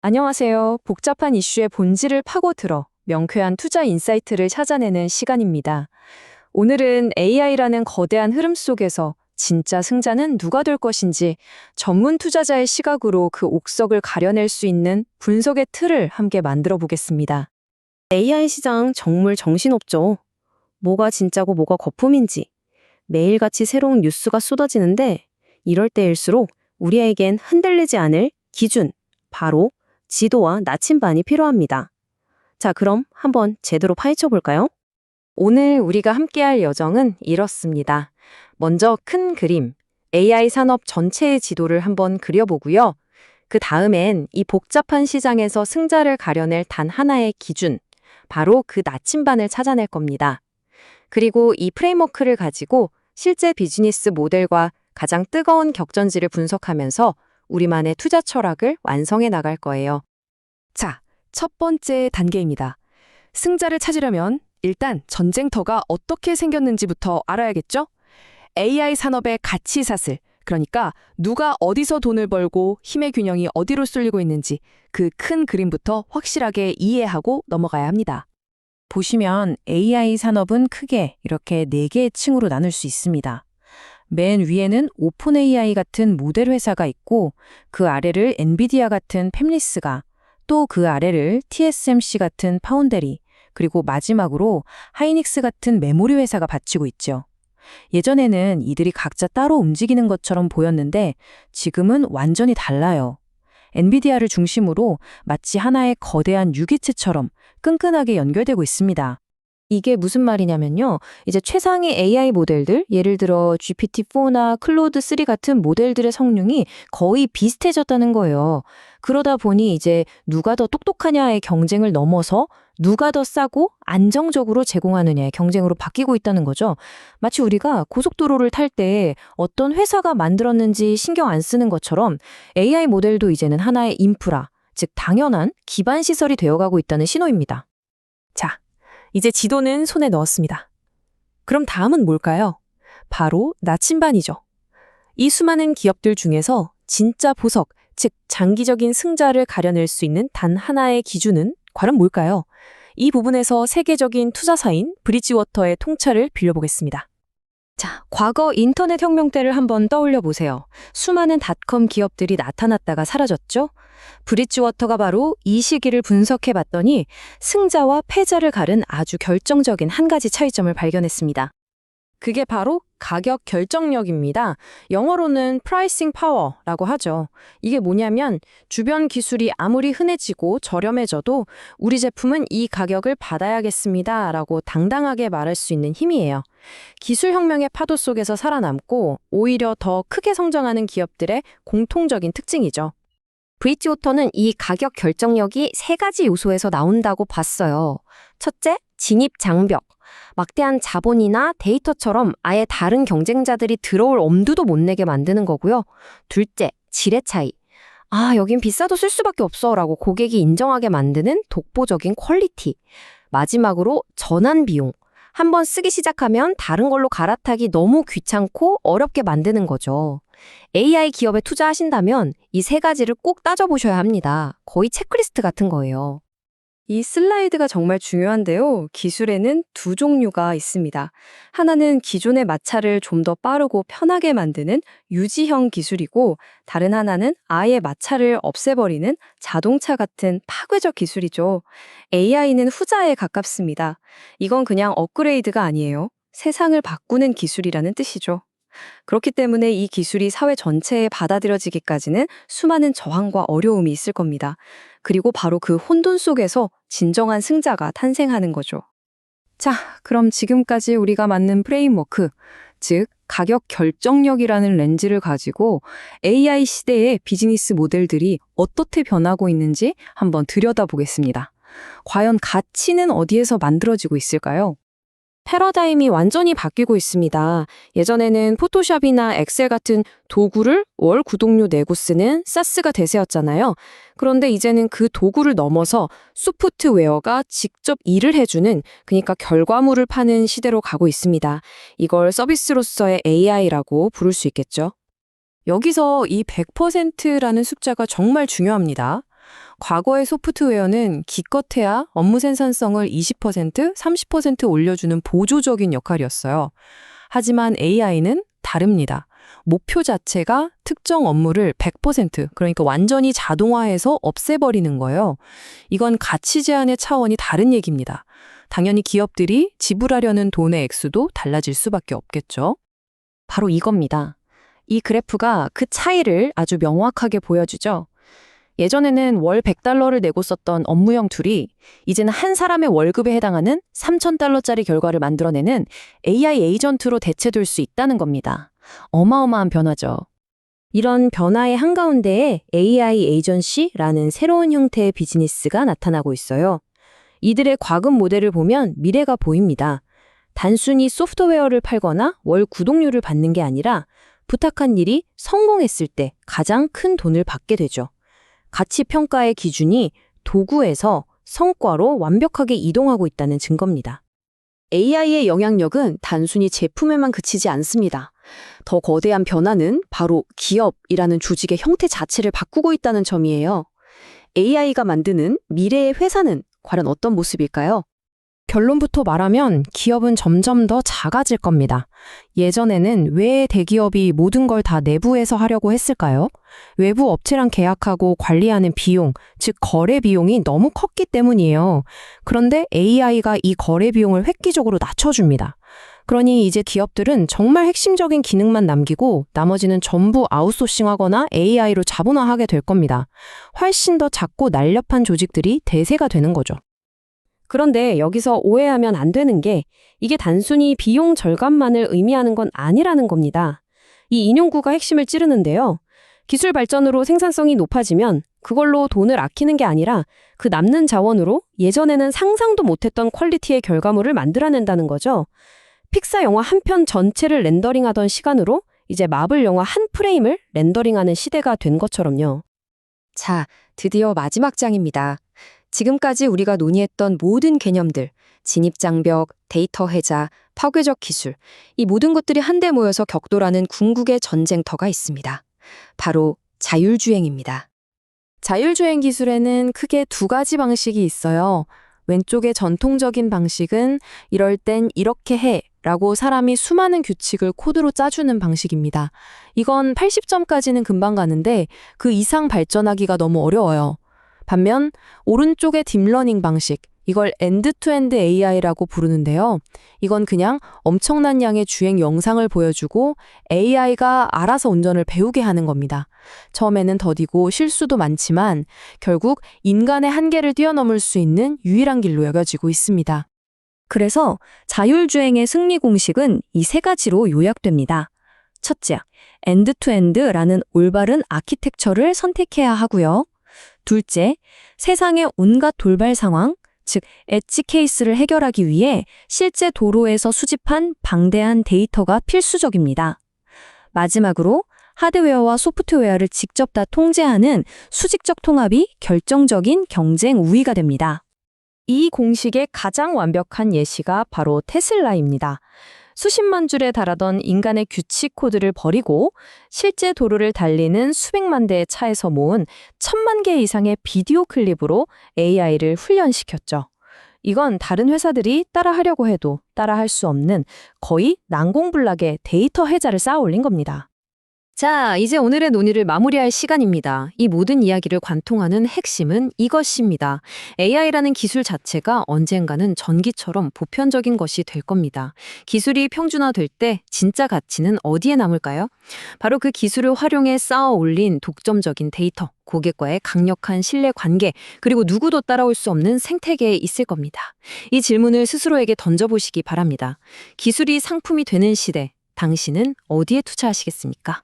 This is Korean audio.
안녕하세요. 복잡한 이슈의 본질을 파고들어 명쾌한 투자 인사이트를 찾아내는 시간입니다. 오늘은 AI라는 거대한 흐름 속에서 진짜 승자는 누가 될 것인지 전문 투자자의 시각으로 그 옥석을 가려낼 수 있는 분석의 틀을 함께 만들어 보겠습니다. AI 시장 정말 정신없죠. 뭐가 진짜고 뭐가 거품인지 매일같이 새로운 뉴스가 쏟아지는데 이럴 때일수록 우리에겐 흔들리지 않을 기준, 바로 지도와 나침반이 필요합니다. 자, 그럼 한번 제대로 파헤쳐 볼까요? 오늘 우리가 함께할 여정은 이렇습니다. 먼저 큰 그림, AI 산업 전체의 지도를 한번 그려보고요. 그 다음엔 이 복잡한 시장에서 승자를 가려낼 단 하나의 기준, 바로 그 나침반을 찾아낼 겁니다. 그리고 이 프레임워크를 가지고 실제 비즈니스 모델과 가장 뜨거운 격전지를 분석하면서 우리만의 투자 철학을 완성해 나갈 거예요. 자, 첫 번째 단계입니다. 승자를 찾으려면 일단 전쟁터가 어떻게 생겼는지부터 알아야겠죠? AI 산업의 가치 사슬, 그러니까 누가 어디서 돈을 벌고 힘의 균형이 어디로 쏠리고 있는지 그 큰 그림부터 확실하게 이해하고 넘어가야 합니다. 보시면 AI 산업은 크게 이렇게 4개의 층으로 나눌 수 있습니다. 맨 위에는 오픈 AI 같은 모델 회사가 있고 그 아래를 엔비디아 같은 팹리스가, 또 그 아래를 TSMC 같은 파운데리, 그리고 마지막으로 하이닉스 같은 메모리 회사가 받치고 있죠. 예전에는 이들이 각자 따로 움직이는 것처럼 보였는데 지금은 완전히 달라요. 엔비디아를 중심으로 마치 하나의 거대한 유기체처럼 끈끈하게 연결되고 있습니다. 이게 무슨 말이냐면요. 이제 최상의 AI 모델들, 예를 들어 GPT-4나 클로드3 같은 모델들의 성능이 거의 비슷해졌다는 거예요. 그러다 보니 이제 누가 더 똑똑하냐의 경쟁을 넘어서 누가 더 싸고 안정적으로 제공하느냐의 경쟁으로 바뀌고 있다는 거죠. 마치 우리가 고속도로를 탈 때 어떤 회사가 만들었는지 신경 안 쓰는 것처럼 AI 모델도 이제는 하나의 인프라, 즉 당연한 기반 시설이 되어가고 있다는 신호입니다. 자, 이제 지도는 손에 넣었습니다. 그럼 다음은 뭘까요? 바로 나침반이죠. 이 수많은 기업들 중에서 진짜 보석, 즉 장기적인 승자를 가려낼 수 있는 단 하나의 기준은 과연 뭘까요? 이 부분에서 세계적인 투자사인 브리지워터의 통찰을 빌려보겠습니다. 자, 과거 인터넷 혁명 때를 한번 떠올려 보세요. 수많은 닷컴 기업들이 나타났다가 사라졌죠? 브리지워터가 바로 이 시기를 분석해 봤더니 승자와 패자를 가른 아주 결정적인 한 가지 차이점을 발견했습니다. 그게 바로 가격 결정력입니다. 영어로는 프라이싱 파워라고 하죠. 이게 뭐냐면 주변 기술이 아무리 흔해지고 저렴해져도 우리 제품은 이 가격을 받아야겠습니다 라고 당당하게 말할 수 있는 힘이에요. 기술 혁명의 파도 속에서 살아남고 오히려 더 크게 성장하는 기업들의 공통적인 특징이죠. 브리지워터는 이 가격 결정력이 3가지 요소에서 나온다고 봤어요. 첫째, 진입 장벽. 막대한 자본이나 데이터처럼 아예 다른 경쟁자들이 들어올 엄두도 못 내게 만드는 거고요. 둘째, 질의 차이. 아, 여긴 비싸도 쓸 수밖에 없어 라고 고객이 인정하게 만드는 독보적인 퀄리티. 마지막으로 전환 비용. 한번 쓰기 시작하면 다른 걸로 갈아타기 너무 귀찮고 어렵게 만드는 거죠. AI 기업에 투자하신다면 이 3가지를 꼭 따져보셔야 합니다. 거의 체크리스트 같은 거예요. 이 슬라이드가 정말 중요한데요. 기술에는 두 종류가 있습니다. 하나는 기존의 마찰을 좀 더 빠르고 편하게 만드는 유지형 기술이고, 다른 하나는 아예 마찰을 없애버리는 자동차 같은 파괴적 기술이죠. AI는 후자에 가깝습니다. 이건 그냥 업그레이드가 아니에요. 세상을 바꾸는 기술이라는 뜻이죠. 그렇기 때문에 이 기술이 사회 전체에 받아들여지기까지는 수많은 저항과 어려움이 있을 겁니다. 그리고 바로 그 혼돈 속에서 진정한 승자가 탄생하는 거죠. 자, 그럼 지금까지 우리가 만든 프레임워크, 즉 가격 결정력이라는 렌즈를 가지고 AI 시대의 비즈니스 모델들이 어떻게 변하고 있는지 한번 들여다보겠습니다. 과연 가치는 어디에서 만들어지고 있을까요? 패러다임이 완전히 바뀌고 있습니다. 예전에는 포토샵이나 엑셀 같은 도구를 월 구독료 내고 쓰는 사스가 대세였잖아요. 그런데 이제는 그 도구를 넘어서 소프트웨어가 직접 일을 해주는, 그러니까 결과물을 파는 시대로 가고 있습니다. 이걸 서비스로서의 AI라고 부를 수 있겠죠. 여기서 이 100%라는 숫자가 정말 중요합니다. 과거의 소프트웨어는 기껏해야 업무 생산성을 20%, 30% 올려주는 보조적인 역할이었어요. 하지만 AI는 다릅니다. 목표 자체가 특정 업무를 100%, 그러니까 완전히 자동화해서 없애버리는 거예요. 이건 가치 제한의 차원이 다른 얘기입니다. 당연히 기업들이 지불하려는 돈의 액수도 달라질 수밖에 없겠죠. 바로 이겁니다. 이 그래프가 그 차이를 아주 명확하게 보여주죠. 예전에는 월 100달러를 내고 썼던 업무형 툴이 이제는 한 사람의 월급에 해당하는 3,000달러짜리 결과를 만들어내는 AI 에이전트로 대체될 수 있다는 겁니다. 어마어마한 변화죠. 이런 변화의 한가운데에 AI 에이전시라는 새로운 형태의 비즈니스가 나타나고 있어요. 이들의 과금 모델을 보면 미래가 보입니다. 단순히 소프트웨어를 팔거나 월 구독료를 받는 게 아니라 부탁한 일이 성공했을 때 가장 큰 돈을 받게 되죠. 가치 평가의 기준이 도구에서 성과로 완벽하게 이동하고 있다는 증거입니다. AI의 영향력은 단순히 제품에만 그치지 않습니다. 더 거대한 변화는 바로 기업이라는 조직의 형태 자체를 바꾸고 있다는 점이에요. AI가 만드는 미래의 회사는 과연 어떤 모습일까요? 결론부터 말하면 기업은 점점 더 작아질 겁니다. 예전에는 왜 대기업이 모든 걸 다 내부에서 하려고 했을까요? 외부 업체랑 계약하고 관리하는 비용, 즉 거래 비용이 너무 컸기 때문이에요. 그런데 AI가 이 거래 비용을 획기적으로 낮춰줍니다. 그러니 이제 기업들은 정말 핵심적인 기능만 남기고 나머지는 전부 아웃소싱하거나 AI로 자본화하게 될 겁니다. 훨씬 더 작고 날렵한 조직들이 대세가 되는 거죠. 그런데 여기서 오해하면 안 되는 게 이게 단순히 비용 절감만을 의미하는 건 아니라는 겁니다. 이 인용구가 핵심을 찌르는데요. 기술 발전으로 생산성이 높아지면 그걸로 돈을 아끼는 게 아니라 그 남는 자원으로 예전에는 상상도 못했던 퀄리티의 결과물을 만들어낸다는 거죠. 픽사 영화 한 편 전체를 렌더링하던 시간으로 이제 마블 영화 한 프레임을 렌더링하는 시대가 된 것처럼요. 자, 드디어 마지막 장입니다. 지금까지 우리가 논의했던 모든 개념들, 진입장벽, 데이터 해자, 파괴적 기술, 이 모든 것들이 한데 모여서 격돌하는 궁극의 전쟁터가 있습니다. 바로 자율주행입니다. 자율주행 기술에는 크게 두 가지 방식이 있어요. 왼쪽의 전통적인 방식은 이럴 땐 이렇게 해 라고 사람이 수많은 규칙을 코드로 짜주는 방식입니다. 이건 80점까지는 금방 가는데 그 이상 발전하기가 너무 어려워요. 반면 오른쪽의 딥러닝 방식, 이걸 엔드-투-엔드 AI라고 부르는데요. 이건 그냥 엄청난 양의 주행 영상을 보여주고 AI가 알아서 운전을 배우게 하는 겁니다. 처음에는 더디고 실수도 많지만 결국 인간의 한계를 뛰어넘을 수 있는 유일한 길로 여겨지고 있습니다. 그래서 자율주행의 승리 공식은 이 세 가지로 요약됩니다. 첫째, 엔드-투-엔드라는 올바른 아키텍처를 선택해야 하고요. 둘째, 세상의 온갖 돌발 상황, 즉 엣지 케이스를 해결하기 위해 실제 도로에서 수집한 방대한 데이터가 필수적입니다. 마지막으로 하드웨어와 소프트웨어를 직접 다 통제하는 수직적 통합이 결정적인 경쟁 우위가 됩니다. 이 공식의 가장 완벽한 예시가 바로 테슬라입니다. 수십만 줄에 달하던 인간의 규칙 코드를 버리고 실제 도로를 달리는 수백만 대의 차에서 모은 1,000만 개 이상의 비디오 클립으로 AI를 훈련시켰죠. 이건 다른 회사들이 따라하려고 해도 따라할 수 없는 거의 난공불락의 데이터 해자를 쌓아 올린 겁니다. 자, 이제 오늘의 논의를 마무리할 시간입니다. 이 모든 이야기를 관통하는 핵심은 이것입니다. AI라는 기술 자체가 언젠가는 전기처럼 보편적인 것이 될 겁니다. 기술이 평준화될 때 진짜 가치는 어디에 남을까요? 바로 그 기술을 활용해 쌓아 올린 독점적인 데이터, 고객과의 강력한 신뢰 관계, 그리고 누구도 따라올 수 없는 생태계에 있을 겁니다. 이 질문을 스스로에게 던져보시기 바랍니다. 기술이 상품이 되는 시대, 당신은 어디에 투자하시겠습니까?